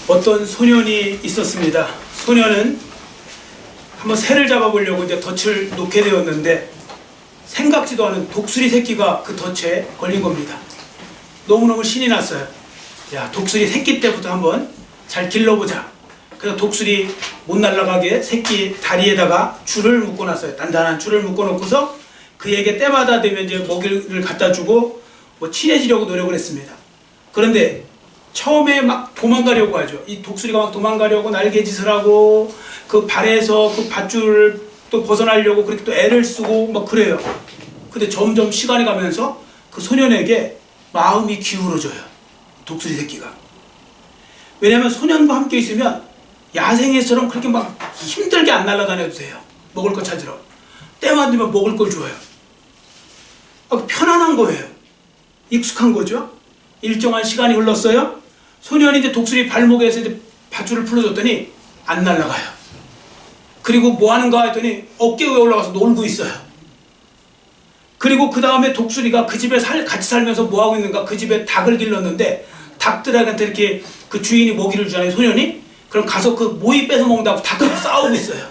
어떤 소년이 있었습니다. 소년은 한번 새를 잡아보려고 이제 덫을 놓게 되었는데 생각지도 않은 독수리 새끼가 그 덫에 걸린 겁니다. 너무너무 신이 났어요. 야, 독수리 새끼 때부터 한번 잘 길러보자. 그래서 독수리 못 날아가게 새끼 다리에다가 줄을 묶어놨어요. 단단한 줄을 묶어놓고서 그에게 때마다 되면 이제 먹이를 갖다 주고 뭐 친해지려고 노력을 했습니다. 그런데 처음에 막 도망가려고 하죠. 이 독수리가 막 도망가려고 날개짓을 하고 그 발에서 그 밧줄을 또 벗어나려고 그렇게 또 애를 쓰고 막 그래요. 근데 점점 시간이 가면서 그 소년에게 마음이 기울어져요. 독수리 새끼가. 왜냐하면 소년과 함께 있으면 야생에서처럼 그렇게 막 힘들게 안 날아다녀도 돼요. 먹을 거 찾으러. 때만 되면 먹을 걸 줘요. 편안한 거예요. 익숙한 거죠. 일정한 시간이 흘렀어요. 소년이 이제 독수리 발목에서 이제 밧줄을 풀어줬더니 안 날아가요. 그리고 뭐 하는가 했더니 어깨 위에 올라가서 놀고 있어요. 그리고 그 다음에 독수리가 그 집에 같이 살면서 뭐 하고 있는가, 그 집에 닭을 길렀는데 닭들한테 이렇게 그 주인이 먹이를 주잖아요, 소년이. 그럼 가서 그 모이 뺏어 먹는다고 닭하고 싸우고 있어요.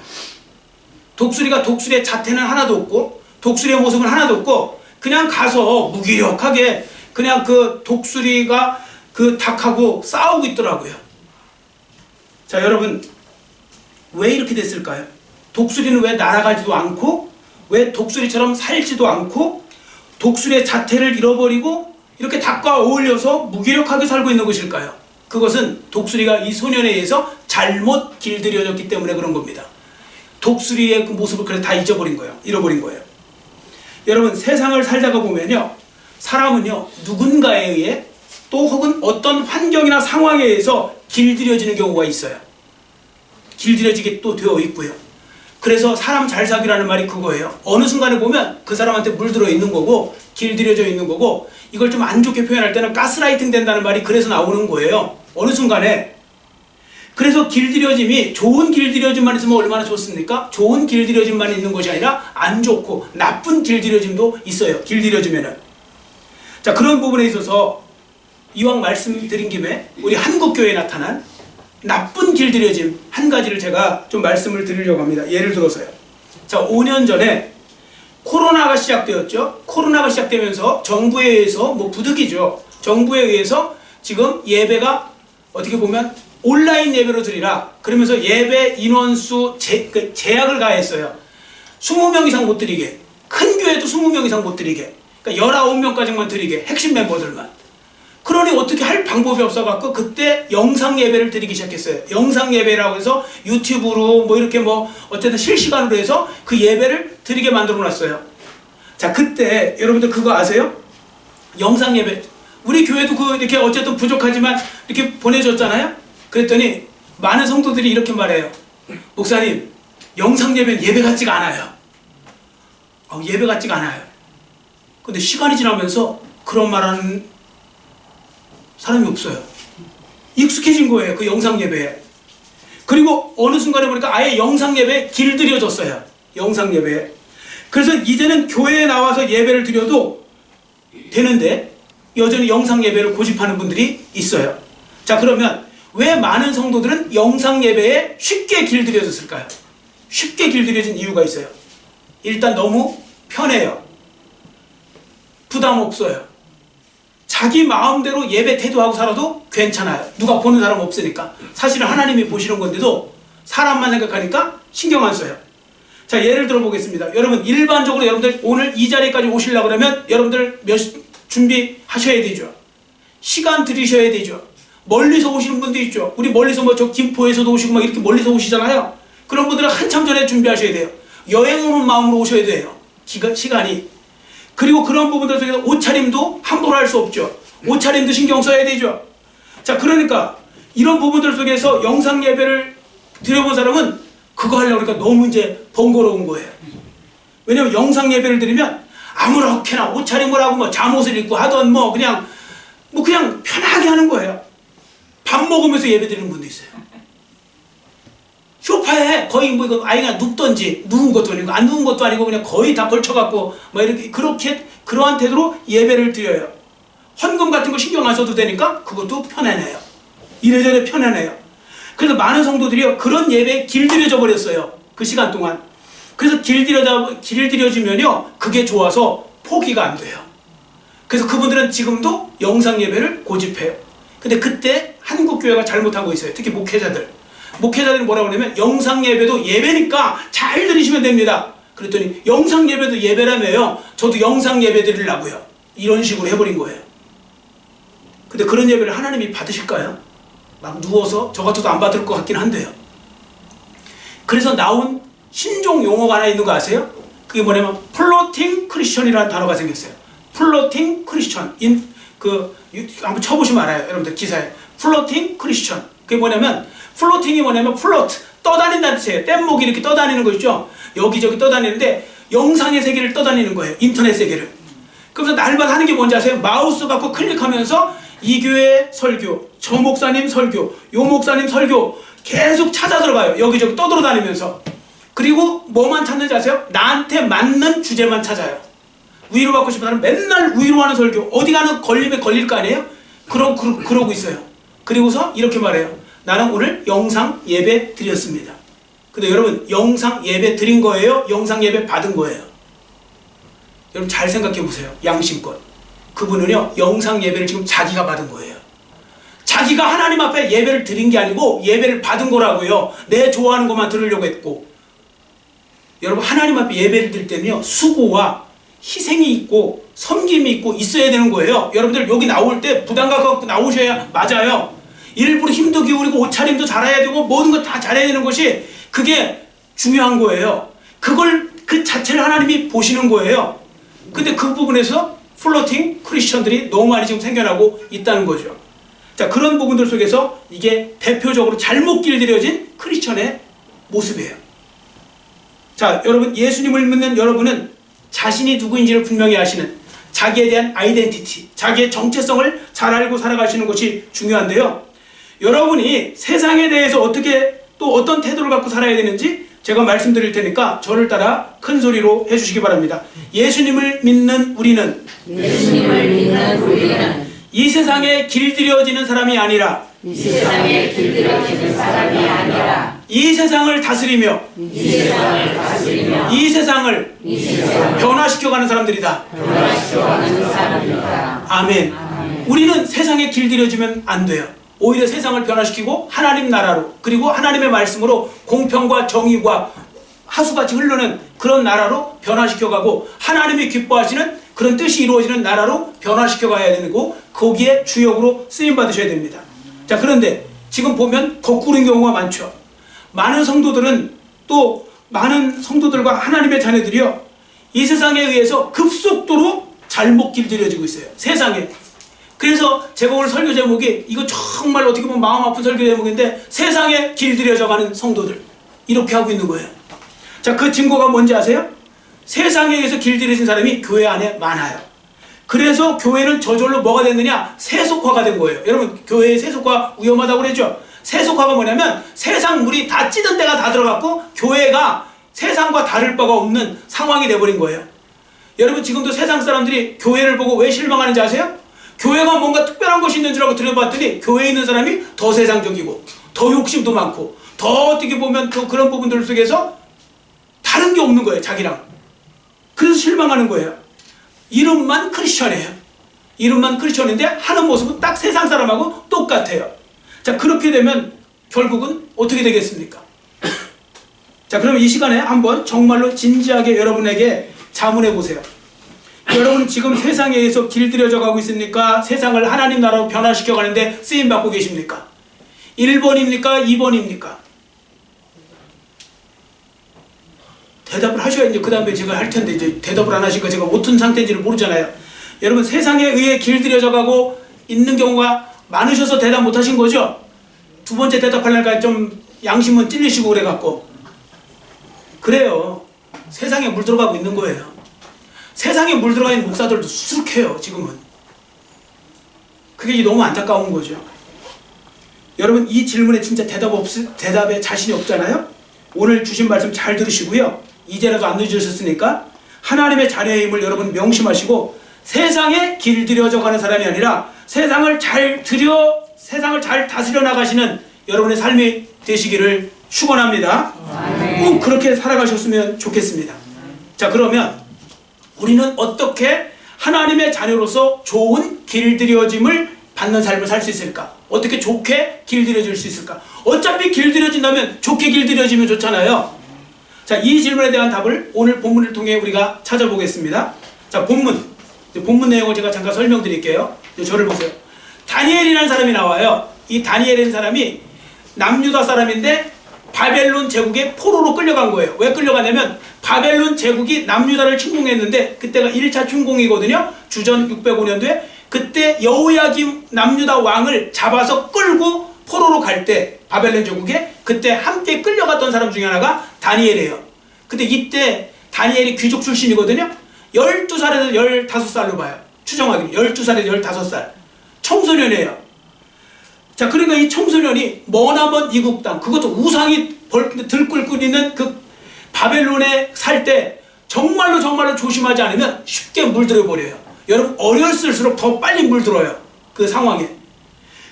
독수리가 독수리의 자태는 하나도 없고 독수리의 모습은 하나도 없고 그냥 가서 무기력하게 그냥 그 독수리가 그 닭하고 싸우고 있더라고요. 자, 여러분, 왜 이렇게 됐을까요? 독수리는 왜 날아가지도 않고 왜 독수리처럼 살지도 않고 독수리의 자태를 잃어버리고 이렇게 닭과 어울려서 무기력하게 살고 있는 것일까요? 그것은 독수리가 이 소년에 의해서 잘못 길들여졌기 때문에 그런 겁니다. 독수리의 그 모습을 그래 다 잃어버린 거예요. 여러분, 세상을 살다가 보면요, 사람은요 누군가에 의해 또 혹은 어떤 환경이나 상황에 의해서 길들여지는 경우가 있어요. 길들여지게 또 되어 있고요. 그래서 사람 잘 사귀라는 말이 그거예요. 어느 순간에 보면 그 사람한테 물들어 있는 거고 길들여져 있는 거고, 이걸 좀 안 좋게 표현할 때는 가스라이팅 된다는 말이 그래서 나오는 거예요. 어느 순간에. 그래서 길들여짐이 좋은 길들여짐만 있으면 얼마나 좋습니까? 좋은 길들여짐만 있는 것이 아니라 안 좋고 나쁜 길들여짐도 있어요. 길들여지면은. 자, 그런 부분에 있어서 이왕 말씀드린 김에 우리 한국교회에 나타난 나쁜 길들여짐 한 가지를 제가 좀 말씀을 드리려고 합니다. 예를 들어서요. 자, 5년 전에 코로나가 시작되었죠. 코로나가 시작되면서 정부에 의해서 뭐 부득이죠. 정부에 의해서 지금 예배가 어떻게 보면 온라인 예배로 드리라. 그러면서 예배 인원수 제약을 가했어요. 20명 이상 못 드리게. 큰 교회도 20명 이상 못 드리게. 그러니까 19명까지만 드리게. 핵심 멤버들만. 그러니 어떻게 할 방법이 없어갖고 그때 영상 예배를 드리기 시작했어요. 영상 예배라고 해서 유튜브로 뭐 이렇게 뭐 어쨌든 실시간으로 해서 그 예배를 드리게 만들어 놨어요. 자, 그때 여러분들 그거 아세요? 영상 예배. 우리 교회도 그 이렇게 어쨌든 부족하지만 이렇게 보내줬잖아요. 그랬더니 많은 성도들이 이렇게 말해요. 목사님, 영상 예배는 예배 같지가 않아요. 예배 같지가 않아요. 근데 시간이 지나면서 그런 말하는 사람이 없어요. 익숙해진 거예요, 그 영상 예배에. 그리고 어느 순간에 보니까 아예 영상 예배에 길들여졌어요. 영상 예배에. 그래서 이제는 교회에 나와서 예배를 드려도 되는데 여전히 영상 예배를 고집하는 분들이 있어요. 자, 그러면 왜 많은 성도들은 영상 예배에 쉽게 길들여졌을까요? 쉽게 길들여진 이유가 있어요. 일단 너무 편해요. 부담 없어요. 자기 마음대로 예배 태도하고 살아도 괜찮아요. 누가 보는 사람 없으니까. 사실은 하나님이 보시는 건데도 사람만 생각하니까 신경 안 써요. 자, 예를 들어 보겠습니다. 여러분, 일반적으로 여러분들 오늘 이 자리까지 오시려고 그러면 여러분들 준비하셔야 되죠. 시간 들이셔야 되죠. 멀리서 오시는 분도 있죠. 우리 멀리서 뭐 저 김포에서도 오시고 막 이렇게 멀리서 오시잖아요. 그런 분들은 한참 전에 준비하셔야 돼요. 여행 오는 마음으로 오셔야 돼요. 시간이. 그리고 그런 부분들 속에서 옷차림도 함부로 할 수 없죠. 옷차림도 신경 써야 되죠. 자, 그러니까 이런 부분들 속에서 영상 예배를 드려본 사람은 그거 하려고 하니까 너무 이제 번거로운 거예요. 왜냐면 영상 예배를 드리면 아무렇게나 옷차림을 하고 뭐 잠옷을 입고 하던 뭐 그냥 편하게 하는 거예요. 밥 먹으면서 예배 드리는 분도 있어요. 소파에 거의 뭐 이거 아이가 눕던지 누운 것도 아니고 안 누운 것도 아니고 그냥 거의 다 걸쳐갖고 뭐 이렇게 그러한 태도로 예배를 드려요. 헌금 같은 거 신경 안 써도 되니까 그것도 편안해요. 이래저래 편안해요. 그래서 많은 성도들이요 그런 예배에 길들여져 버렸어요. 그 시간 동안. 그래서 길들여지면요 그게 좋아서 포기가 안 돼요. 그래서 그분들은 지금도 영상 예배를 고집해요. 근데 그때 한국 교회가 잘못하고 있어요. 특히 목회자들이 뭐라고 하냐면 영상 예배도 예배니까 잘 들으시면 됩니다. 그랬더니 영상 예배도 예배라며요. 저도 영상 예배 드리려고요. 이런 식으로 해버린 거예요. 근데 그런 예배를 하나님이 받으실까요? 막 누워서 저 같아도 안 받을 것 같긴 한데요. 그래서 나온 신종 용어가 하나 있는 거 아세요? 그게 뭐냐면 플로팅 크리스천이라는 단어가 생겼어요. 플로팅 크리스천. 한번 쳐보시면 알아요. 여러분들 기사에. 플로팅 크리스천. 그게 뭐냐면 플로팅이 뭐냐면 플로트. 떠다닌다는 뜻이에요. 뗏목이 이렇게 떠다니는 거 있죠? 여기저기 떠다니는데 영상의 세계를 떠다니는 거예요. 인터넷 세계를. 그래서 날마다 하는 게 뭔지 아세요? 마우스 갖고 클릭하면서 이 교회 설교, 저 목사님 설교, 요 목사님 설교 계속 찾아 들어가요. 여기저기 떠돌아다니면서. 그리고 뭐만 찾는지 아세요? 나한테 맞는 주제만 찾아요. 위로받고 싶은 사람 맨날 위로하는 설교. 어디 가는 걸리면 걸릴 거 아니에요? 그러고 있어요. 그리고서 이렇게 말해요. 나는 오늘 영상 예배 드렸습니다. 근데 여러분 영상 예배 드린 거예요? 영상 예배 받은 거예요? 여러분 잘 생각해 보세요. 양심껏. 그분은요 영상 예배를 지금 자기가 받은 거예요. 자기가 하나님 앞에 예배를 드린 게 아니고 예배를 받은 거라고요. 내 좋아하는 것만 들으려고 했고. 여러분 하나님 앞에 예배를 드릴 때는요 수고와 희생이 있고 섬김이 있고 있어야 되는 거예요. 여러분들 여기 나올 때 부담감 갖고 나오셔야 맞아요. 일부러 힘도 기울이고 옷차림도 잘해야 되고 모든 거 다 잘해야 되는 것이 그게 중요한 거예요. 그 자체를 하나님이 보시는 거예요. 근데 그 부분에서 플로팅 크리스천들이 너무 많이 지금 생겨나고 있다는 거죠. 자, 그런 부분들 속에서 이게 대표적으로 잘못 길들여진 크리스천의 모습이에요. 자, 여러분 예수님을 믿는 여러분은 자신이 누구인지를 분명히 아시는 자기에 대한 아이덴티티, 자기의 정체성을 잘 알고 살아가시는 것이 중요한데요. 여러분이 세상에 대해서 어떻게 또 어떤 태도를 갖고 살아야 되는지 제가 말씀드릴 테니까 저를 따라 큰 소리로 해주시기 바랍니다. 예수님을 믿는 우리는 이 세상에 길들여지는 사람이 아니라 이 세상을 다스리며 이 세상을 변화시켜가는 사람들이다. 아멘. 우리는 세상에 길들여지면 안 돼요. 오히려 세상을 변화시키고 하나님 나라로 그리고 하나님의 말씀으로 공평과 정의가 하수같이 흐르는 그런 나라로 변화시켜가고 하나님이 기뻐하시는 그런 뜻이 이루어지는 나라로 변화시켜가야 되고 거기에 주역으로 쓰임받으셔야 됩니다. 자, 그런데 지금 보면 거꾸로인 경우가 많죠. 많은 성도들과 하나님의 자녀들이요 이 세상에 의해서 급속도로 잘못 길들여지고 있어요. 세상에. 그래서 제가 오늘 설교 제목이 이거 정말 어떻게 보면 마음 아픈 설교 제목인데 세상에 길들여져가는 성도들 이렇게 하고 있는 거예요. 자, 그 증거가 뭔지 아세요? 세상에 의해서 길들여진 사람이 교회 안에 많아요. 그래서 교회는 저절로 뭐가 됐느냐? 세속화가 된 거예요. 여러분 교회의 세속화 위험하다고 그랬죠? 세속화가 뭐냐면 세상 물이 다 찌든 데가 다 들어갔고 교회가 세상과 다를 바가 없는 상황이 돼버린 거예요. 여러분 지금도 세상 사람들이 교회를 보고 왜 실망하는지 아세요? 교회가 뭔가 특별한 것이 있는 줄 알고 들여봤더니 교회에 있는 사람이 더 세상적이고 더 욕심도 많고 더 어떻게 보면 또 그런 부분들 속에서 다른 게 없는 거예요. 자기랑. 그래서 실망하는 거예요. 이름만 크리스천이에요. 이름만 크리스천인데 하는 모습은 딱 세상 사람하고 똑같아요. 자, 그렇게 되면 결국은 어떻게 되겠습니까? 자, 그럼 이 시간에 한번 정말로 진지하게 여러분에게 자문해 보세요. 여러분 지금 세상에 의해서 길들여져 가고 있습니까? 세상을 하나님 나라로 변화시켜 가는데 쓰임 받고 계십니까? 1번입니까? 2번입니까? 대답을 하셔야지 그 다음에 제가 할 텐데 이제 대답을 안 하시니까 제가 어떤 상태인지를 모르잖아요. 여러분 세상에 의해 길들여져 가고 있는 경우가 많으셔서 대답 못 하신 거죠? 두 번째 대답하려니까 좀 양심은 찔리시고 그래갖고 그래요. 세상에 물 들어가고 있는 거예요. 세상에 물 들어가 있는 목사들도 수룩해요. 지금은. 그게 너무 안타까운 거죠. 여러분 이 질문에 진짜 대답에 자신이 없잖아요. 오늘 주신 말씀 잘 들으시고요. 이제라도 안 늦으셨으니까 하나님의 자녀의 힘을 여러분 명심하시고 세상에 길들여져 가는 사람이 아니라 세상을 잘 다스려 나가시는 여러분의 삶이 되시기를 축원합니다. 꼭 그렇게 살아가셨으면 좋겠습니다. 자, 그러면 우리는 어떻게 하나님의 자녀로서 좋은 길들여짐을 받는 삶을 살 수 있을까? 어떻게 좋게 길들여질 수 있을까? 어차피 길들여진다면 좋게 길들여지면 좋잖아요. 자, 이 질문에 대한 답을 오늘 본문을 통해 우리가 찾아보겠습니다. 자, 본문 내용을 제가 잠깐 설명드릴게요. 저를 보세요. 다니엘이라는 사람이 나와요. 이 다니엘이라는 사람이 남유다 사람인데 바벨론 제국의 포로로 끌려간 거예요. 왜 끌려가냐면 바벨론 제국이 남유다를 침공했는데 그때가 1차 침공이거든요. 주전 605년도에 그때 여호야김 남유다 왕을 잡아서 끌고 포로로 갈 때 바벨론 제국에 그때 함께 끌려갔던 사람 중에 하나가 다니엘이에요. 근데 이때 다니엘이 귀족 출신이거든요. 12살에서 15살로 봐요. 추정하기는 12살에서 15살. 청소년이에요. 자, 그러니까 이 청소년이 머나먼 이국 땅, 그것도 우상이 들끓고 있는 그 바벨론에 살 때 정말로 조심하지 않으면 쉽게 물들어 버려요. 여러분, 어렸을수록 더 빨리 물들어요. 그 상황에.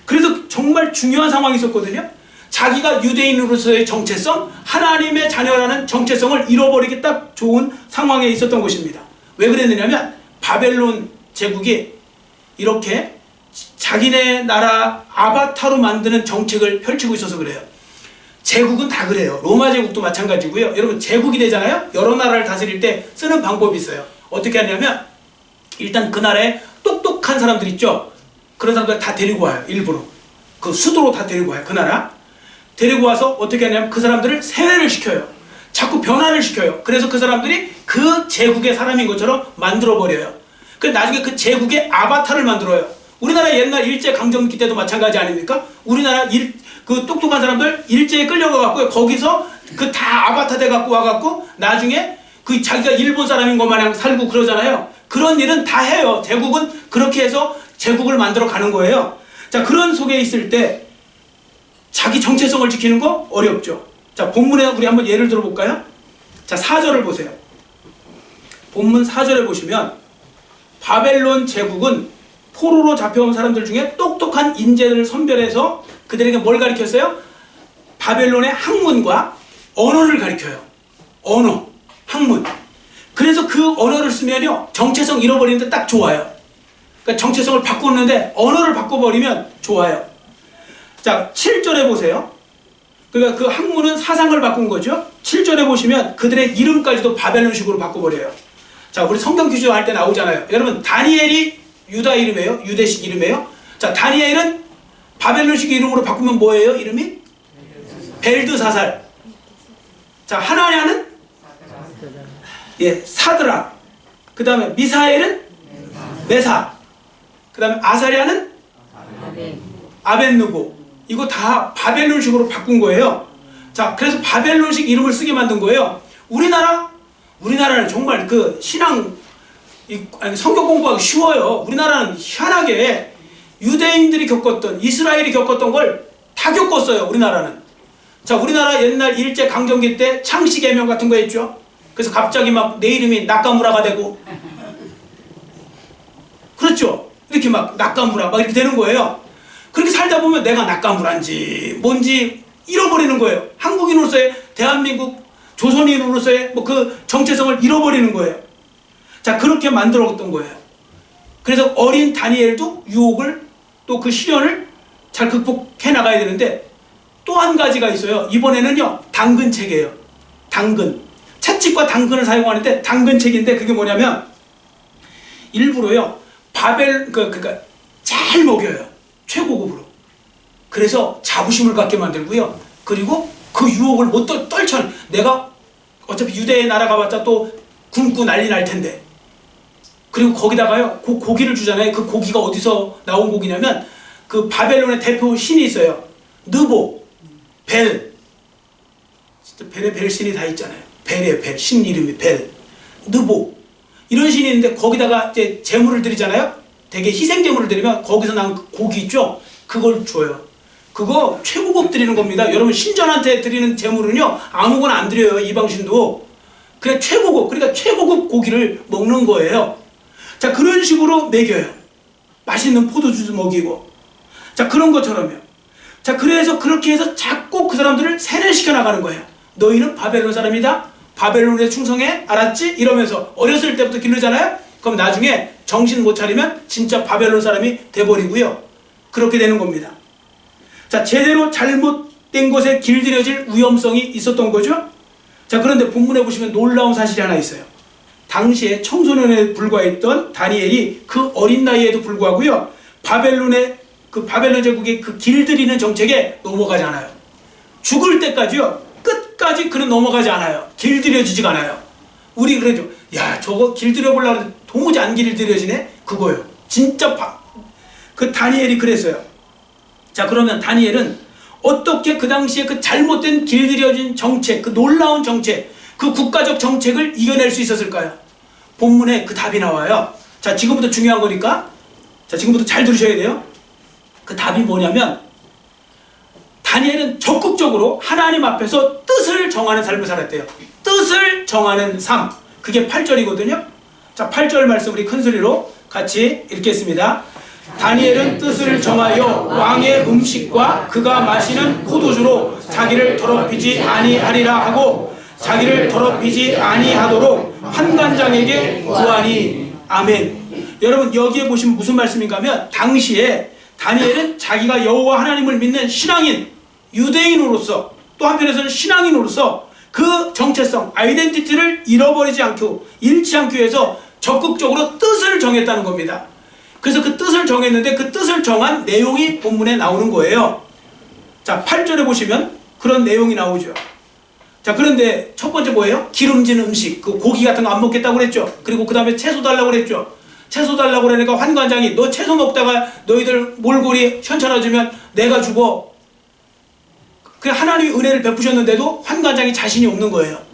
그래서 정말 중요한 상황이 있었거든요. 자기가 유대인으로서의 정체성, 하나님의 자녀라는 정체성을 잃어버리기 딱 좋은 상황에 있었던 것입니다. 왜 그랬느냐면 바벨론 제국이 이렇게 자기네 나라 아바타로 만드는 정책을 펼치고 있어서 그래요. 제국은 다 그래요. 로마 제국도 마찬가지고요. 여러분, 제국이 되잖아요. 여러 나라를 다스릴 때 쓰는 방법이 있어요. 어떻게 하냐면 일단 그 나라에 똑똑한 사람들 있죠. 그런 사람들 다 데리고 와요. 일부러 그 수도로 다 데리고 와요. 그 나라 데리고 와서 어떻게 하냐면 그 사람들을 세뇌를 시켜요. 자꾸 변화를 시켜요. 그래서 그 사람들이 그 제국의 사람인 것처럼 만들어버려요. 그래서 나중에 그 제국의 아바타를 만들어요. 우리나라 옛날 일제강점기 때도 마찬가지 아닙니까? 우리나라 그 똑똑한 사람들 일제에 끌려가갖고 거기서 그 다 아바타 돼갖고 와갖고 나중에 그 자기가 일본 사람인 것 마냥 살고 그러잖아요. 그런 일은 다 해요. 제국은 그렇게 해서 제국을 만들어 가는 거예요. 자, 그런 속에 있을 때 자기 정체성을 지키는 거 어렵죠. 자, 본문에 우리 한번 예를 들어볼까요? 자, 4절을 보세요. 본문 4절에 보시면 바벨론 제국은 포로로 잡혀온 사람들 중에 똑똑한 인재들을 선별해서 그들에게 뭘 가르쳤어요? 바벨론의 학문과 언어를 가르쳐요. 언어, 학문. 그래서 그 언어를 쓰면요 정체성 잃어버리는데 딱 좋아요. 그러니까 정체성을 바꾸는데 언어를 바꿔버리면 좋아요. 자, 7절에 보세요. 그러니까 그 학문은 사상을 바꾼 거죠. 7절에 보시면 그들의 이름까지도 바벨론식으로 바꿔버려요. 자, 우리 성경 퀴즈 할 때 나오잖아요. 여러분, 다니엘이 유다 이름이에요? 유대식 이름이에요? 자, 다니엘은 바벨론식 이름으로 바꾸면 뭐예요? 이름이? 벨드사살. 자, 하나냐는? 예, 사드라. 그 다음에 미사엘은? 메사. 그 다음에 아사랴는? 아벤누고. 이거 다 바벨론식으로 바꾼 거예요. 자, 그래서 바벨론식 이름을 쓰게 만든 거예요. 우리나라는 정말 그 신앙, 성경 공부하기 쉬워요. 우리나라는 희한하게 유대인들이 겪었던, 이스라엘이 겪었던 걸 다 겪었어요. 우리나라는. 자, 우리나라 옛날 일제 강점기 때 창씨개명 같은 거 했죠. 그래서 갑자기 막 내 이름이 나카무라가 되고, 그렇죠. 이렇게 막 나카무라 막 이렇게 되는 거예요. 그렇게 살다 보면 내가 나카무라인지 뭔지 잃어버리는 거예요. 한국인으로서의, 대한민국 조선인으로서의 뭐 그 정체성을 잃어버리는 거예요. 자, 그렇게 만들었던 거예요. 그래서 어린 다니엘도 유혹을, 또 그 시련을 잘 극복해 나가야 되는데, 또 한 가지가 있어요. 이번에는요 당근책이에요. 당근, 채찍과 당근을 사용하는데 당근책인데, 그게 뭐냐면 일부러요 그러니까 잘 먹여요. 최고급으로. 그래서 자부심을 갖게 만들고요. 그리고 그 유혹을 못 떨쳐는, 내가 어차피 유대에 날아가봤자 또 굶고 난리 날 텐데. 그리고 거기다가요 고기를 주잖아요. 그 고기가 어디서 나온 고기냐면 그 바벨론의 대표 신이 있어요. 느보, 벨. 진짜 벨에 벨 신이 다 있잖아요. 벨이에요. 벨. 신 이름이 벨. 느보. 이런 신이 있는데 거기다가 이제 제물을 드리잖아요. 되게 희생 제물을 드리면 거기서 나온 그 고기 있죠. 그걸 줘요. 그거 최고급 드리는 겁니다. 여러분, 신전한테 드리는 제물은요 아무거나 안 드려요. 이방신도. 그냥 최고급, 그러니까 최고급 고기를 먹는 거예요. 자, 그런 식으로 먹여요. 맛있는 포도주스 먹이고. 자, 그런 것처럼요. 자, 그래서 그렇게 해서 자꾸 그 사람들을 세뇌시켜 나가는 거예요. 너희는 바벨론 사람이다. 바벨론에 충성해. 알았지? 이러면서 어렸을 때부터 기르잖아요. 그럼 나중에 정신 못 차리면 진짜 바벨론 사람이 돼버리고요. 그렇게 되는 겁니다. 자, 제대로 잘못된 것에 길들여질 위험성이 있었던 거죠. 자, 그런데 본문에 보시면 놀라운 사실이 하나 있어요. 당시에 청소년에 불과했던 다니엘이 그 어린 나이에도 불구하고요, 바벨론 제국의 그 길들이는 정책에 넘어가지 않아요. 죽을 때까지요, 끝까지 그는 넘어가지 않아요. 길들여지지가 않아요. 우리 그러죠. 야, 저거 길들여 보려고 하는데 도무지 안 길들여지네? 그거요. 진짜 그 다니엘이 그랬어요. 자, 그러면 다니엘은 어떻게 그 당시에 그 잘못된 길들여진 정책, 그 놀라운 정책, 그 국가적 정책을 이겨낼 수 있었을까요? 본문에 그 답이 나와요. 자, 지금부터 중요한 거니까, 자, 지금부터 잘 들으셔야 돼요. 그 답이 뭐냐면, 다니엘은 적극적으로 하나님 앞에서 뜻을 정하는 삶을 살았대요. 뜻을 정하는 삶. 그게 8절이거든요. 자, 8절 말씀 우리 큰 소리로 같이 읽겠습니다. 다니엘은 뜻을 정하여 왕의 음식과 그가 마시는 포도주로 자기를 더럽히지 아니하리라 하고 자기를 더럽히지 아니하도록 환관장에게 구하니. 아멘. 여러분, 여기에 보시면 무슨 말씀인가 하면, 당시에 다니엘은 자기가 여호와 하나님을 믿는 신앙인, 유대인으로서, 또 한편에서는 신앙인으로서 그 정체성, 아이덴티티를 잃어버리지 않고, 잃지 않기 위해서 적극적으로 뜻을 정했다는 겁니다. 그래서 그 뜻을 정했는데 그 뜻을 정한 내용이 본문에 나오는 거예요. 자, 8절에 보시면 그런 내용이 나오죠. 자, 그런데 첫 번째 뭐예요? 기름진 음식, 그 고기 같은 거 안 먹겠다고 그랬죠. 그리고 그 다음에 채소 달라고 그랬죠. 채소 달라고 그러니까 환관장이 너 채소 먹다가 너희들 몰골이 현천해지면 내가 죽어. 그 하나님이 은혜를 베푸셨는데도 환관장이 자신이 없는 거예요.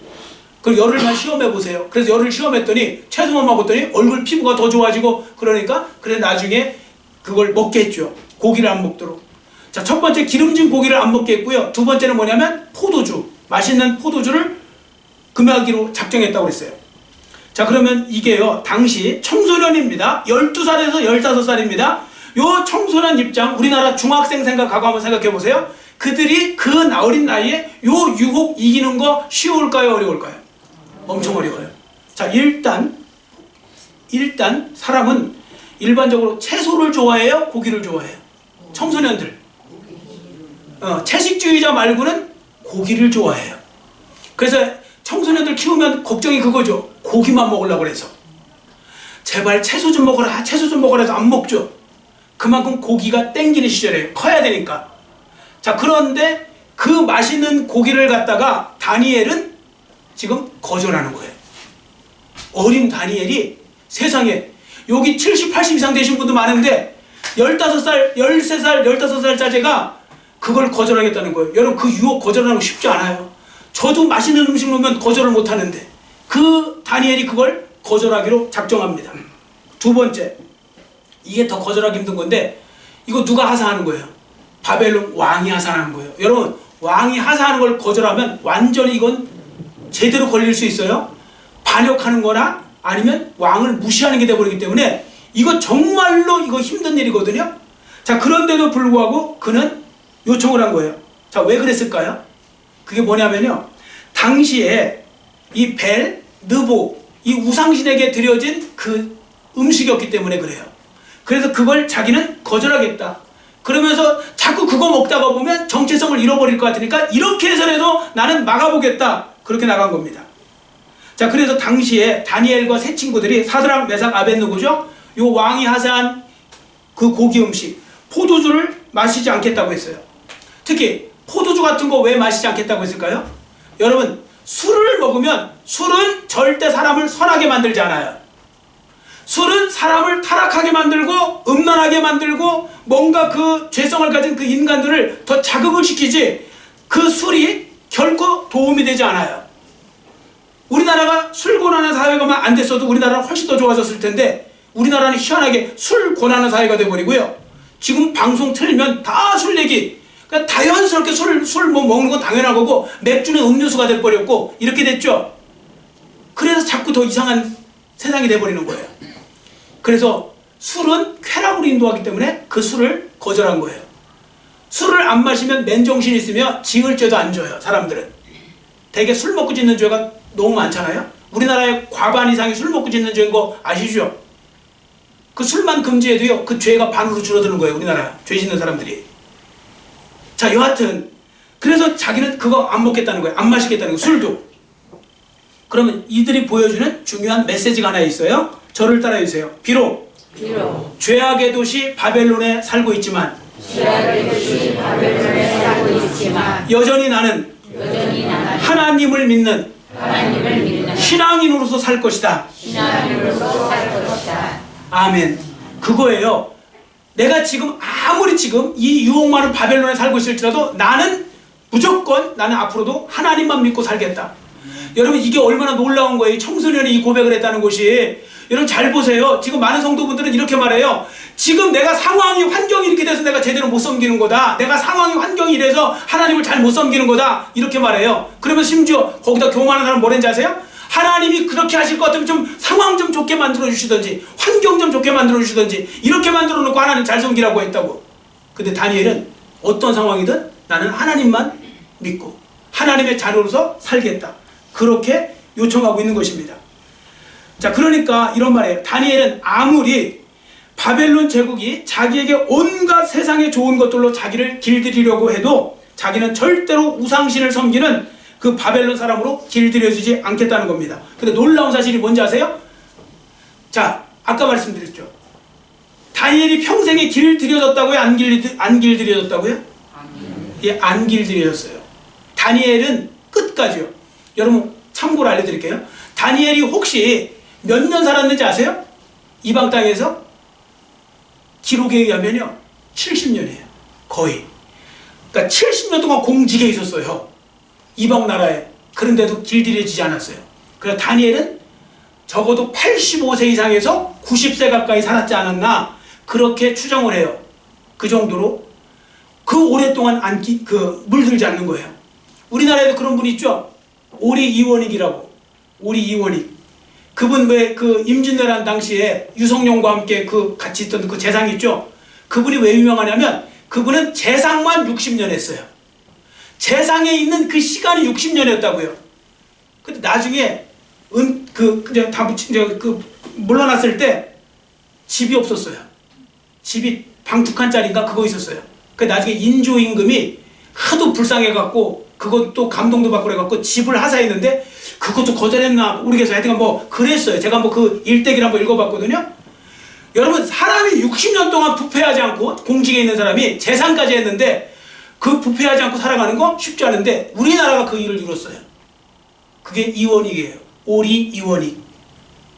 그 열흘만 시험해 보세요. 그래서 열흘 시험했더니 채소만 먹었더니 얼굴 피부가 더 좋아지고, 그러니까 그래 나중에 그걸 먹겠죠. 고기를 안 먹도록. 자, 첫 번째 기름진 고기를 안 먹게 했고요. 두 번째는 뭐냐면 포도주, 맛있는 포도주를 금하기로 작정했다고 그랬어요. 자, 그러면 이게요, 당시 청소년입니다. 12살에서 15살입니다. 요 청소년 입장, 우리나라 중학생 생각하고 한번 생각해 보세요. 그들이 그 어린 나이에 요 유혹 이기는 거 쉬울까요? 어려울까요? 엄청 어려워요. 자, 일단 사람은 일반적으로 채소를 좋아해요? 고기를 좋아해요? 청소년들. 채식주의자 말고는 고기를 좋아해요. 그래서 청소년들 키우면 걱정이 그거죠. 고기만 먹으려고 해서. 제발 채소 좀 먹어라, 채소 좀 먹어라 해서 안 먹죠. 그만큼 고기가 땡기는 시절에 커야 되니까. 자, 그런데 그 맛있는 고기를 갖다가 다니엘은 지금 거절하는 거예요. 어린 다니엘이 세상에, 여기 70, 80 이상 되신 분도 많은데 15살, 13살, 15살 자제가 그걸 거절하겠다는 거예요. 여러분, 그 유혹 거절하는 거 쉽지 않아요. 저도 맛있는 음식 놓으면 거절을 못 하는데 그 다니엘이 그걸 거절하기로 작정합니다. 두 번째, 이게 더 거절하기 힘든 건데, 이거 누가 하사하는 거예요? 바벨론 왕이 하사하는 거예요. 여러분, 왕이 하사하는 걸 거절하면 완전히 이건 제대로 걸릴 수 있어요. 반역하는 거나 아니면 왕을 무시하는 게 돼버리기 때문에 이거 정말로 이거 힘든 일이거든요. 자, 그런데도 불구하고 그는 요청을 한 거예요. 자, 왜 그랬을까요? 그게 뭐냐면요, 당시에 이 벨, 느보, 이 우상신에게 드려진 그 음식이었기 때문에 그래요. 그래서 그걸 자기는 거절하겠다. 그러면서 자꾸 그거 먹다가 보면 정체성을 잃어버릴 것 같으니까 이렇게 해서라도 나는 막아보겠다. 그렇게 나간 겁니다. 자, 그래서 당시에 다니엘과 세 친구들이 사드락, 메삭, 아벳느고죠. 요 왕이 하사한 그 고기 음식, 포도주를 마시지 않겠다고 했어요. 특히 포도주 같은 거 왜 마시지 않겠다고 했을까요? 여러분, 술을 먹으면 술은 절대 사람을 선하게 만들지 않아요. 술은 사람을 타락하게 만들고 음란하게 만들고 뭔가 그 죄성을 가진 그 인간들을 더 자극을 시키지, 그 술이 결코 도움이 되지 않아요. 우리나라가 술 권하는 사회가 안 됐어도 우리나라는 훨씬 더 좋아졌을 텐데, 우리나라는 희한하게 술 권하는 사회가 돼버리고요. 지금 방송 틀면 다 술 얘기. 그러니까 자연스럽게 술 뭐 먹는 건 당연한 거고, 맥주는 음료수가 돼버렸고, 이렇게 됐죠. 그래서 자꾸 더 이상한 세상이 돼버리는 거예요. 그래서 술은 쾌락으로 인도하기 때문에 그 술을 거절한 거예요. 술을 안 마시면 맨정신이 있으며 지을 죄도 안 져요. 사람들은 대개 술 먹고 짓는 죄가 너무 많잖아요. 우리나라의 과반 이상이 술 먹고 짓는 죄인 거 아시죠? 그 술만 금지해도요 그 죄가 반으로 줄어드는 거예요. 우리나라 죄 짓는 사람들이. 자, 여하튼 그래서 자기는 그거 안 먹겠다는 거예요. 안 마시겠다는 거예요. 술도. 그러면 이들이 보여주는 중요한 메시지가 하나 있어요. 저를 따라해 주세요. 비록 죄악의 도시 바벨론에 살고 있지만 여전히 나는 하나님을 믿는 신앙인으로서 살 것이다. 아멘. 그거예요. 내가 지금 아무리 지금 이 유혹 많은 바벨론에 살고 있을지라도 나는 무조건 나는 앞으로도 하나님만 믿고 살겠다. 여러분 이게 얼마나 놀라운 거예요. 청소년이 이 고백을 했다는 것이. 여러분 잘 보세요. 지금 많은 성도분들은 이렇게 말해요. 지금 내가 상황이 환경이 이렇게 돼서 내가 제대로 못 섬기는 거다. 내가 상황이 환경이 이래서 하나님을 잘 못 섬기는 거다. 이렇게 말해요. 그러면 심지어 거기다 교만한 사람 뭐랬는지 아세요? 하나님이 그렇게 하실 것 같으면 좀 상황 좀 좋게 만들어 주시든지 환경 좀 좋게 만들어 주시든지 이렇게 만들어 놓고 하나님 잘 섬기라고 했다고. 근데 다니엘은 어떤 상황이든 나는 하나님만 믿고 하나님의 자녀로서 살겠다. 그렇게 요청하고 있는 것입니다. 자, 그러니까 이런 말이에요. 다니엘은 아무리 바벨론 제국이 자기에게 온갖 세상의 좋은 것들로 자기를 길들이려고 해도 자기는 절대로 우상신을 섬기는 그 바벨론 사람으로 길들여지지 않겠다는 겁니다. 근데 놀라운 사실이 뭔지 아세요? 자, 아까 말씀드렸죠. 다니엘이 평생에 길들여졌다고요? 안 길들여졌다고요? 예, 안 길들여졌어요. 다니엘은 끝까지요. 여러분 참고로 알려드릴게요. 다니엘이 혹시 몇 년 살았는지 아세요? 이방 땅에서? 기록에 의하면요 70년이에요. 거의. 그러니까 70년 동안 공직에 있었어요. 이방 나라에. 그런데도 길들여지지 않았어요. 그래서 다니엘은 적어도 85세 이상에서 90세 가까이 살았지 않았나 그렇게 추정을 해요. 그 정도로 그 오랫동안 물들지 않는 거예요. 우리나라에도 그런 분이 있죠. 오리 이원익이라고. 오리 이원익. 그분 왜 그 임진왜란 당시에 유성룡과 함께 그 같이 있던 그 재상 있죠. 그분이 왜 유명하냐면 그분은 재상만 60년 했어요. 재상에 있는 그 시간이 60년이었다고요. 근데 나중에 물러났을 때 집이 없었어요. 집이 방 2칸짜리인가 그거 있었어요. 그 나중에 인조임금이 하도 불쌍해갖고 그것도 감동도 받고 그래갖고 집을 하사했는데 그것도 거절했나 모르겠어요. 하여튼 뭐 그랬어요. 제가 뭐 그 일대기를 한번 읽어봤거든요. 여러분 사람이 60년 동안 부패하지 않고 공직에 있는 사람이 재산까지 했는데 그 부패하지 않고 살아가는 거 쉽지 않은데 우리나라가 그 일을 이뤘어요. 그게 이원익이에요. 오리 이원익.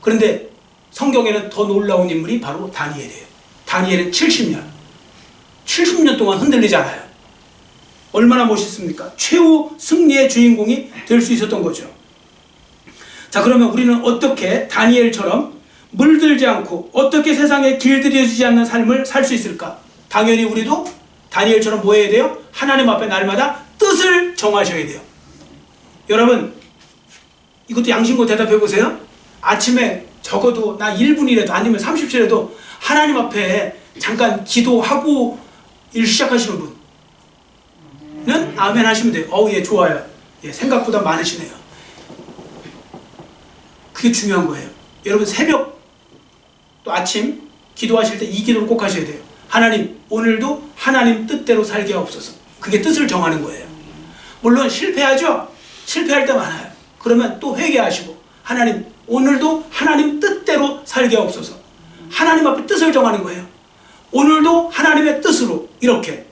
그런데 성경에는 더 놀라운 인물이 바로 다니엘이에요. 다니엘은 70년 동안 흔들리지 않아요. 얼마나 멋있습니까? 최후 승리의 주인공이 될 수 있었던 거죠. 자, 그러면 우리는 어떻게 다니엘처럼 물들지 않고 어떻게 세상에 길들여지지 않는 삶을 살 수 있을까? 당연히 우리도 다니엘처럼 뭐 해야 돼요? 하나님 앞에 날마다 뜻을 정하셔야 돼요. 여러분 이것도 양심껏 대답해 보세요. 아침에 적어도 나 1분이라도 아니면 30초라도 하나님 앞에 잠깐 기도하고 일 시작하시는 분은 아멘 하시면 돼요. 예, 좋아요. 예, 생각보다 많으시네요. 그게 중요한 거예요. 여러분 새벽 또 아침 기도하실 때 이 기도를 꼭 하셔야 돼요. 하나님 오늘도 하나님 뜻대로 살게 하옵소서. 그게 뜻을 정하는 거예요. 물론 실패하죠. 실패할 때 많아요. 그러면 또 회개하시고 하나님 오늘도 하나님 뜻대로 살게 하옵소서. 하나님 앞에 뜻을 정하는 거예요. 오늘도 하나님의 뜻으로 이렇게.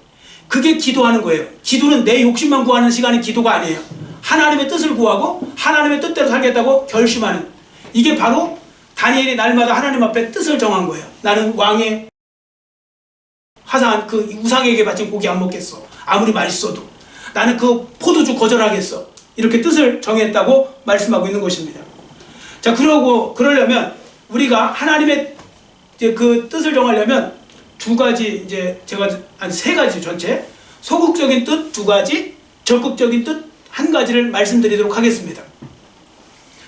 그게 기도하는 거예요. 기도는 내 욕심만 구하는 시간이 기도가 아니에요. 하나님의 뜻을 구하고 하나님의 뜻대로 살겠다고 결심하는. 이게 바로 다니엘이 날마다 하나님 앞에 뜻을 정한 거예요. 나는 왕의 화사한 그 우상에게 바친 고기 안 먹겠어. 아무리 맛있어도. 나는 그 포도주 거절하겠어. 이렇게 뜻을 정했다고 말씀하고 있는 것입니다. 자, 그러려면 우리가 하나님의 그 뜻을 정하려면 두 가지, 이제 제가 한 세 가지 전체, 소극적인 뜻 두 가지, 적극적인 뜻 한 가지를 말씀드리도록 하겠습니다.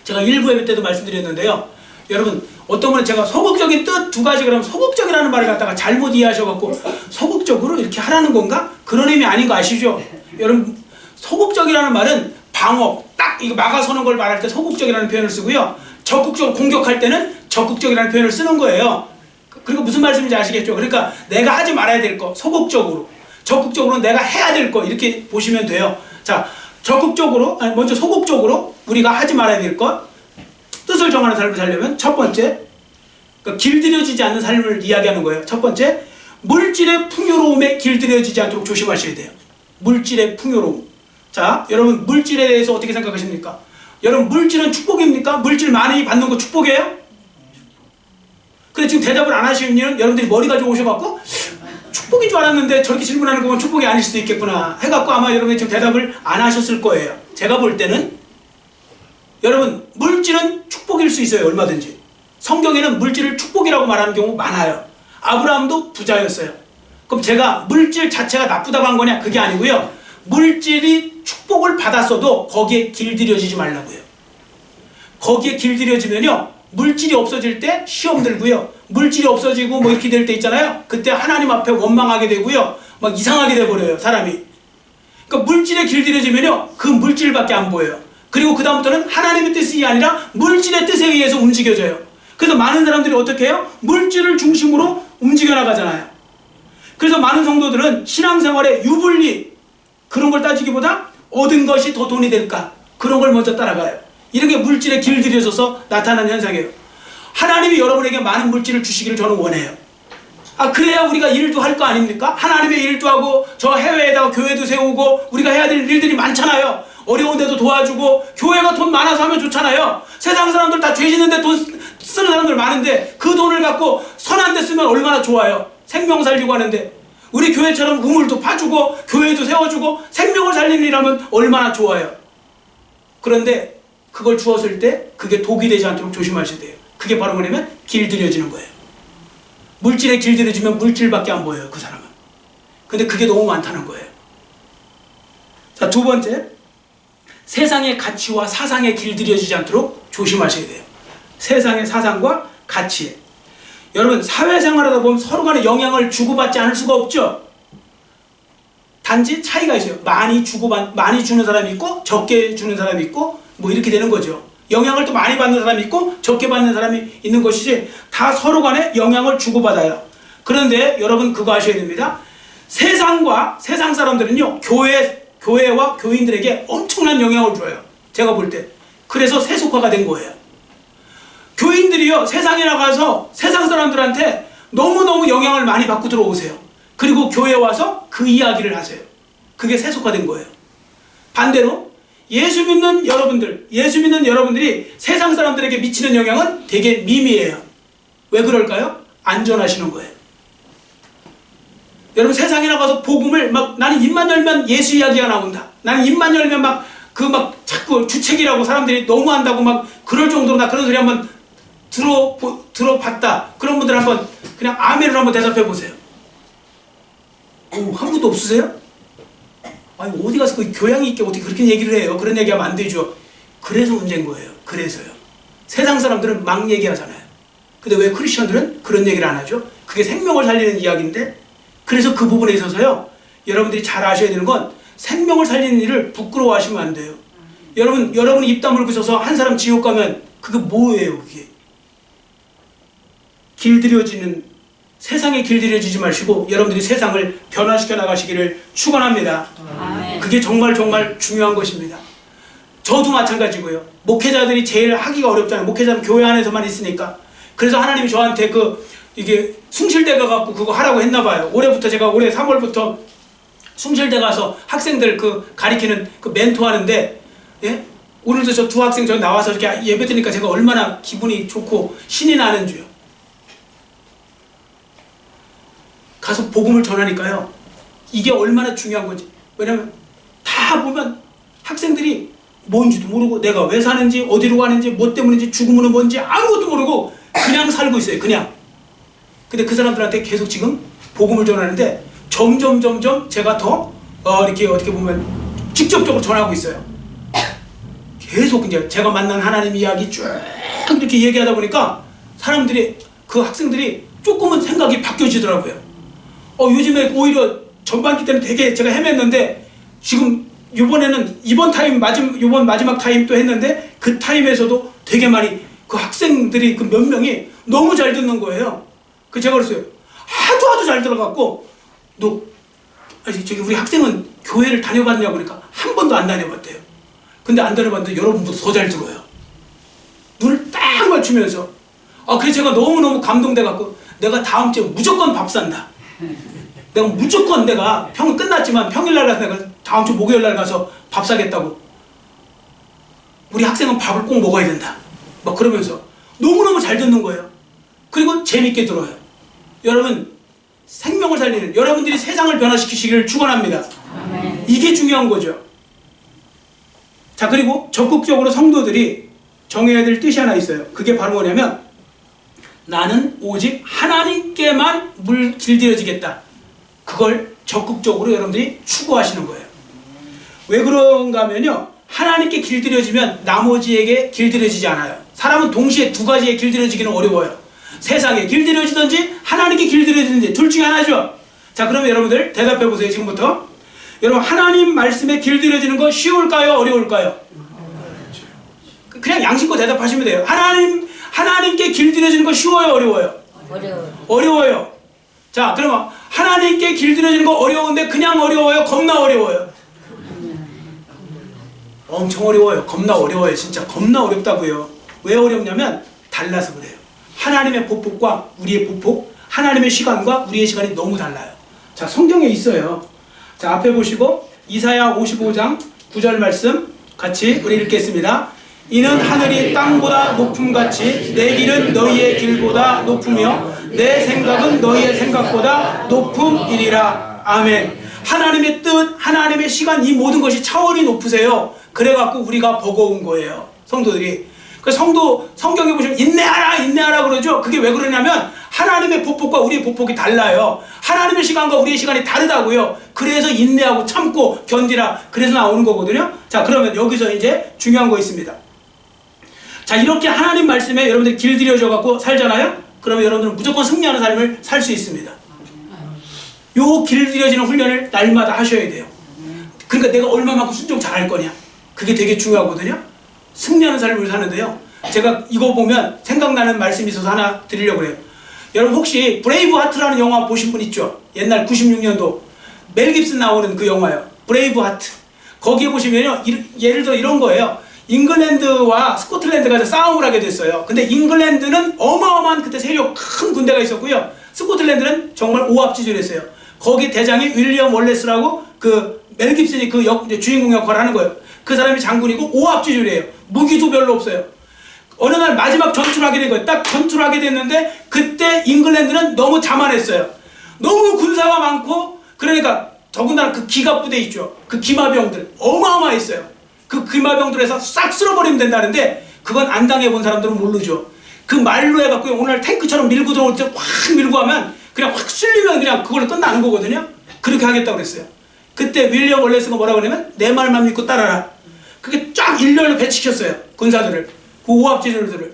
제가 1부 예배 때도 말씀드렸는데요. 여러분 어떤 분은 제가 소극적인 뜻 두 가지 그러면 소극적이라는 말을 갖다가 잘못 이해하셔갖고 소극적으로 이렇게 하라는 건가? 그런 의미 아닌 거 아시죠? 여러분, 소극적이라는 말은 방어, 딱 이거 막아서는 걸 말할 때 소극적이라는 표현을 쓰고요. 적극적으로 공격할 때는 적극적이라는 표현을 쓰는 거예요. 그리고 무슨 말씀인지 아시겠죠? 그러니까 내가 하지 말아야 될 거, 소극적으로. 적극적으로 내가 해야 될 거, 이렇게 보시면 돼요. 자, 적극적으로, 아니, 먼저 소극적으로 우리가 하지 말아야 될 것, 뜻을 정하는 삶을 살려면 첫 번째, 그러니까 길들여지지 않는 삶을 이야기하는 거예요. 첫 번째, 물질의 풍요로움에 길들여지지 않도록 조심하셔야 돼요. 물질의 풍요로움. 자, 여러분, 물질에 대해서 어떻게 생각하십니까? 여러분, 물질은 축복입니까? 물질 많이 받는 거 축복이에요? 근데 지금 대답을 안 하시는 이유는 여러분들이 머리가 좀 오셔갖고 축복인 줄 알았는데 저렇게 질문하는 거 보면 축복이 아닐 수도 있겠구나 해갖고 아마 여러분이 지금 대답을 안 하셨을 거예요. 제가 볼 때는 여러분, 물질은 축복일 수 있어요. 얼마든지. 성경에는 물질을 축복이라고 말하는 경우 많아요. 아브라함도 부자였어요. 그럼 제가 물질 자체가 나쁘다고 한 거냐? 그게 아니고요. 물질이 축복을 받았어도 거기에 길들여지지 말라고요. 거기에 길들여지면요, 물질이 없어질 때 시험 들고요, 물질이 없어지고 뭐 이렇게 될 때 있잖아요. 그때 하나님 앞에 원망하게 되고요, 막 이상하게 돼버려요, 사람이. 그러니까 물질에 길들여지면요, 그 물질밖에 안 보여요. 그리고 그 다음부터는 하나님의 뜻이 아니라 물질의 뜻에 의해서 움직여져요. 그래서 많은 사람들이 어떻게 해요? 물질을 중심으로 움직여 나가잖아요. 그래서 많은 성도들은 신앙생활에 유불리, 그런 걸 따지기보다 얻은 것이 더 돈이 될까, 그런 걸 먼저 따라가요. 이렇게 물질에 길들여져서 나타나는 현상이에요. 하나님이 여러분에게 많은 물질을 주시기를 저는 원해요. 그래야 우리가 일도 할 거 아닙니까? 하나님의 일도 하고 저 해외에다가 교회도 세우고 우리가 해야 될 일들이 많잖아요. 어려운데도 도와주고 교회가 돈 많아서 하면 좋잖아요. 세상 사람들 다 죄 짓는데 돈 쓰는 사람들 많은데 그 돈을 갖고 선한 데 쓰면 얼마나 좋아요. 생명 살리고 하는데 우리 교회처럼 우물도 파주고 교회도 세워주고 생명을 살리는 일하면 얼마나 좋아요. 그런데 그걸 주었을 때 그게 독이 되지 않도록 조심하셔야 돼요. 그게 바로 뭐냐면 길들여지는 거예요. 물질에 길들여지면 물질밖에 안 보여요, 그 사람은. 근데 그게 너무 많다는 거예요. 자, 두 번째, 세상의 가치와 사상에 길들여지지 않도록 조심하셔야 돼요. 세상의 사상과 가치에. 여러분, 사회생활하다 보면 서로 간에 영향을 주고받지 않을 수가 없죠. 단지 차이가 있어요. 많이 주는 사람이 있고 적게 주는 사람이 있고 뭐 이렇게 되는 거죠. 영향을 또 많이 받는 사람이 있고 적게 받는 사람이 있는 것이지 다 서로 간에 영향을 주고받아요. 그런데 여러분 그거 아셔야 됩니다. 세상과 세상 사람들은요, 교회와 교인들에게 엄청난 영향을 줘요. 제가 볼 때. 그래서 세속화가 된 거예요. 교인들이요, 세상에 나가서 세상 사람들한테 너무너무 영향을 많이 받고 들어오세요. 그리고 교회에 와서 그 이야기를 하세요. 그게 세속화된 거예요. 반대로 예수 믿는 여러분들이 세상 사람들에게 미치는 영향은 되게 미미해요. 왜 그럴까요? 안전하시는 거예요. 여러분, 세상에 나가서 복음을 나는 입만 열면 예수 이야기가 나온다. 나는 입만 열면 자꾸 주책이라고 사람들이 너무한다고 그럴 정도로 나 그런 소리 한번 들어봤다. 그런 분들 한번 그냥 아멘으로 한번 대답해 보세요. 한 분도 없으세요? 아니, 어디 가서 그 교양이 있게 어떻게 그렇게 얘기를 해요? 그런 얘기하면 안 되죠. 그래서 문제인 거예요. 그래서요. 세상 사람들은 막 얘기하잖아요. 근데 왜 크리스천들은 그런 얘기를 안 하죠? 그게 생명을 살리는 이야기인데, 그래서 그 부분에 있어서요, 여러분들이 잘 아셔야 되는 건 생명을 살리는 일을 부끄러워하시면 안 돼요. 여러분이 입 다물고 있어서 한 사람 지옥 가면 그게 뭐예요, 그게? 세상에 길들여지지 마시고 여러분들이 세상을 변화시켜 나가시기를 축원합니다. 그게 정말 중요한 것입니다. 저도 마찬가지고요. 목회자들이 제일 하기가 어렵잖아요. 목회자는 교회 안에서만 있으니까. 그래서 하나님이 저한테 이게 숭실대 가갖고 그거 하라고 했나봐요. 제가 올해 3월부터 숭실대 가서 학생들 가리키는 멘토 하는데, 예? 오늘도 저 두 학생 나와서 이렇게 예배 드리니까 제가 얼마나 기분이 좋고 신이 나는 줄요. 가서 복음을 전하니까요, 이게 얼마나 중요한 건지. 왜냐면 다 보면 학생들이 뭔지도 모르고 내가 왜 사는지 어디로 가는지 뭐 때문인지 죽음은 뭔지 아무것도 모르고 그냥 살고 있어요. 그냥. 근데 그 사람들한테 계속 지금 복음을 전하는데 점점 제가 더 이렇게 어떻게 보면 직접적으로 전하고 있어요. 계속 이제 제가 만난 하나님 이야기 쭉 이렇게 얘기하다 보니까 그 학생들이 조금은 생각이 바뀌어지더라고요. 요즘에 오히려 전반기 때는 되게 제가 헤맸는데 지금 이번에는 이번 마지막 타임 또 했는데 그 타임에서도 되게 많이 그 학생들이 그 몇 명이 너무 잘 듣는 거예요. 그 제가 그랬어요. 하도 잘 들어갔고 저기 우리 학생은 교회를 다녀봤냐고 그러니까 한 번도 안 다녀봤대요. 근데 안 다녀봤는데 여러분보다 더 잘 들어요. 눈을 딱 맞추면서. 그래서 제가 너무너무 감동돼갖고 내가 다음 주에 무조건 밥 산다. 내가 무조건 평일 끝났지만 평일날 가서 내가 다음 주 목요일날 가서 밥 사겠다고. 우리 학생은 밥을 꼭 먹어야 된다. 막 그러면서 너무너무 잘 듣는 거예요. 그리고 재밌게 들어요. 여러분 생명을 살리는 여러분들이 세상을 변화시키시기를 축원합니다. 이게 중요한 거죠. 자, 그리고 적극적으로 성도들이 정해야 될 뜻이 하나 있어요. 그게 바로 뭐냐면 나는 오직 하나님께만 길들여지겠다. 그걸 적극적으로 여러분들이 추구하시는 거예요. 왜 그런가 하면요, 하나님께 길들여지면 나머지에게 길들여지지 않아요. 사람은 동시에 두 가지에 길들여지기는 어려워요. 세상에 길들여지든지 하나님께 길들여지든지 둘 중에 하나죠. 자, 그러면 여러분들 대답해 보세요. 지금부터 여러분, 하나님 말씀에 길들여지는 거 쉬울까요, 어려울까요? 그냥 양심껏 대답하시면 돼요. 하나님께 길들여지는 거 쉬워요, 어려워요? 어려워요. 자, 그러면 하나님께 길들여지는 거 어려운데 그냥 어려워요, 겁나 어려워요? 엄청 어려워요. 겁나 어려워요. 진짜 겁나 어렵다고요. 왜 어렵냐면 달라서 그래요. 하나님의 보폭과 우리의 보폭, 하나님의 시간과 우리의 시간이 너무 달라요. 자, 성경에 있어요. 자, 앞에 보시고 이사야 55장 9절 말씀 같이 우리 읽겠습니다. 이는 하늘이 땅보다 높음같이 내 길은 너희의 길보다 높으며 내 생각은 너희의 생각보다 높음이리라. 아멘. 하나님의 뜻, 하나님의 시간, 이 모든 것이 차원이 높으세요. 그래갖고 우리가 버거운 거예요, 성도들이. 그래서 성경에 보시면 인내하라 그러죠. 그게 왜 그러냐면 하나님의 보폭과 우리의 보폭이 달라요. 하나님의 시간과 우리의 시간이 다르다고요. 그래서 인내하고 참고 견디라, 그래서 나오는 거거든요. 자, 그러면 여기서 이제 중요한 거 있습니다. 자, 이렇게 하나님 말씀에 여러분들이 길들여져 갖고 살잖아요. 그러면 여러분들은 무조건 승리하는 삶을 살 수 있습니다. 요 길들여지는 훈련을 날마다 하셔야 돼요. 그러니까 내가 얼마만큼 순종 잘할 거냐, 그게 되게 중요하거든요. 승리하는 삶을 사는데요, 제가 이거 보면 생각나는 말씀이 있어서 하나 드리려고 해요. 여러분 혹시 브레이브 하트라는 영화 보신 분 있죠? 옛날 96년도 멜 깁슨 나오는 그 영화요, 브레이브 하트. 거기에 보시면요, 예를 들어 이런 거예요. 잉글랜드와 스코틀랜드가 싸움을 하게 됐어요. 근데 잉글랜드는 어마어마한 그때 세력 큰 군대가 있었고요, 스코틀랜드는 정말 오합지졸했어요. 거기 대장이 윌리엄 월레스라고 그 멜 깁슨이 그 주인공 역할을 하는 거예요. 그 사람이 장군이고 오합지졸이에요. 무기도 별로 없어요. 어느 날 마지막 전투를 하게 된 거예요. 딱 전투를 하게 됐는데 그때 잉글랜드는 너무 자만했어요. 너무 군사가 많고, 그러니까 더군다나 그 기갑 부대 있죠. 그 기마병들 어마어마했어요. 그 기마병들에서 싹 쓸어버리면 된다는데 그건 안 당해본 사람들은 모르죠. 그 말로 해갖고 오늘 탱크처럼 밀고 들어올 때 확 밀고 하면 그냥 확 쓸리면 그냥 그걸로 끝나는 거거든요. 그렇게 하겠다고 그랬어요. 그때 윌리엄 월레스가 뭐라고 하냐면 내 말만 믿고 따라라. 그게 쫙 일렬로 배치시켰어요, 군사들을, 그 오합지졸들을.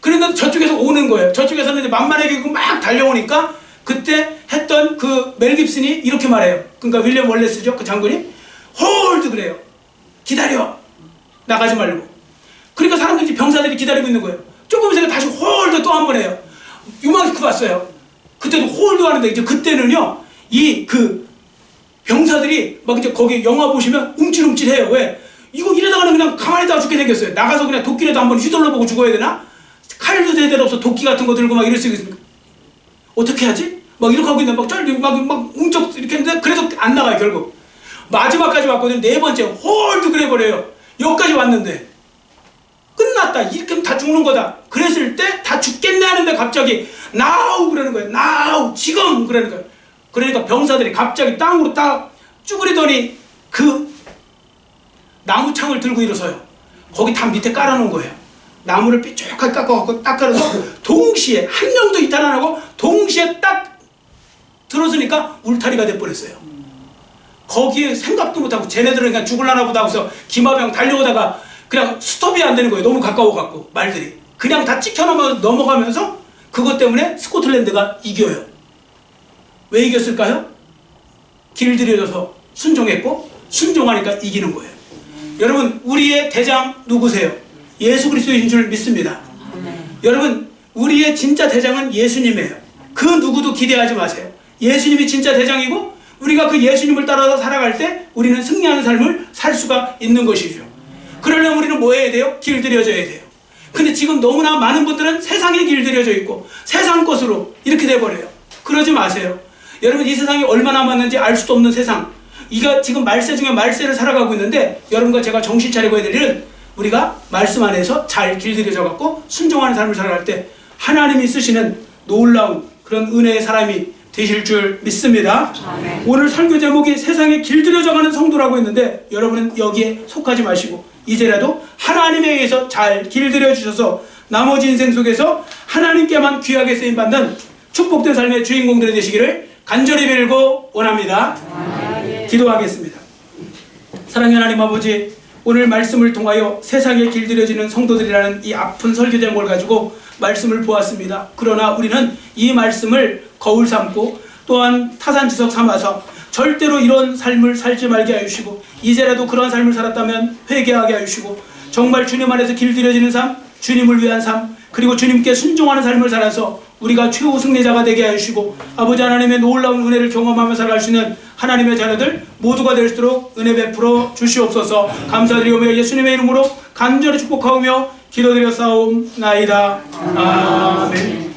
그런데 저쪽에서 오는 거예요. 저쪽에서는 이제 만만하게 막 달려오니까 그때 했던 그 멜 깁슨이 이렇게 말해요. 그러니까 윌리엄 월레스죠, 그 장군이. 홀드 그래요. 기다려, 나가지 말고. 그러니까 사람들이, 병사들이 기다리고 있는 거예요. 조금 있으니까 다시 홀드 또 한 번 해요. 요만큼 왔어요. 그때도 홀드 하는데 이제 그때는요, 그 병사들이 막 이제 거기 영화 보시면 움찔움찔해요. 왜? 이거 이러다가는 그냥 가만히 있다가 죽게 생겼어요. 나가서 그냥 도끼라도 한번 휘둘러 보고 죽어야 되나? 칼도 제대로 없어 도끼 같은 거 들고 막 이럴 수 있으니까 어떻게 하지? 막 이렇게 하고 있는데 막 움쩍 이렇게 했는데 그래도 안 나가요. 결국 마지막까지 왔거든요. 네 번째 홀드 그래 버려요. 여기까지 왔는데 끝났다, 이렇게 다 죽는 거다. 그랬을 때 다 죽겠네 하는데 갑자기 나우 그러는 거예요. 나우, 지금 그러는 거예요. 그러니까 병사들이 갑자기 땅으로 딱 쭈그리더니 그 나무창을 들고 일어서요. 거기 다 밑에 깔아놓은 거예요. 나무를 삐쭉하게 깎아갖고 딱 깔아서 동시에 한 명도 이탈 안 하고 동시에 딱 들어서니까 울타리가 돼버렸어요. 거기에 생각도 못하고 쟤네들은 그냥 죽을라나 보다 하고서 기마병 달려오다가 그냥 스톱이 안 되는 거예요. 너무 가까워갖고 말들이 그냥 다 넘어가면서 그것 때문에 스코틀랜드가 이겨요. 왜 이겼을까요? 길들여져서 순종했고 순종하니까 이기는 거예요. 여러분, 우리의 대장 누구세요? 예수 그리스도인 줄 믿습니다. 여러분, 우리의 진짜 대장은 예수님이에요. 그 누구도 기대하지 마세요. 예수님이 진짜 대장이고 우리가 그 예수님을 따라서 살아갈 때 우리는 승리하는 삶을 살 수가 있는 것이죠. 그러려면 우리는 뭐 해야 돼요? 길들여져야 돼요. 근데 지금 너무나 많은 분들은 세상에 길들여져 있고 세상 것으로 이렇게 돼버려요. 그러지 마세요. 여러분, 이 세상이 얼마나 많은지 알 수도 없는 세상, 이가 지금 말세 중에 말세를 살아가고 있는데, 여러분과 제가 정신 차리고 해야 될 일은 우리가 말씀 안에서 잘 길들여져 갖고 순종하는 삶을 살아갈 때 하나님이 쓰시는 놀라운 그런 은혜의 사람이 되실 줄 믿습니다. 아멘. 오늘 설교 제목이 세상에 길들여져가는 성도라고 했는데, 여러분은 여기에 속하지 마시고 이제라도 하나님에 의해서 잘 길들여 주셔서 나머지 인생 속에서 하나님께만 귀하게 쓰임받는 축복된 삶의 주인공들이 되시기를 간절히 빌고 원합니다. 아멘. 기도하겠습니다. 사랑의 하나님 아버지, 오늘 말씀을 통하여 세상에 길들여지는 성도들이라는 이 아픈 설교 제목을 가지고 말씀을 보았습니다. 그러나 우리는 이 말씀을 거울 삼고 또한 타산지석 삼아서 절대로 이런 삶을 살지 말게 하시고, 이제라도 그런 삶을 살았다면 회개하게 하시고, 정말 주님 안에서 길들여지는 삶, 주님을 위한 삶, 그리고 주님께 순종하는 삶을 살아서 우리가 최후 승리자가 되게 하시고, 아버지 하나님의 놀라운 은혜를 경험하며 살아갈 수 있는 하나님의 자녀들 모두가 될 수 있도록 은혜 베풀어 주시옵소서. 감사드리오며 예수님의 이름으로 간절히 축복하오며 기도드려 싸움나이다. 아멘.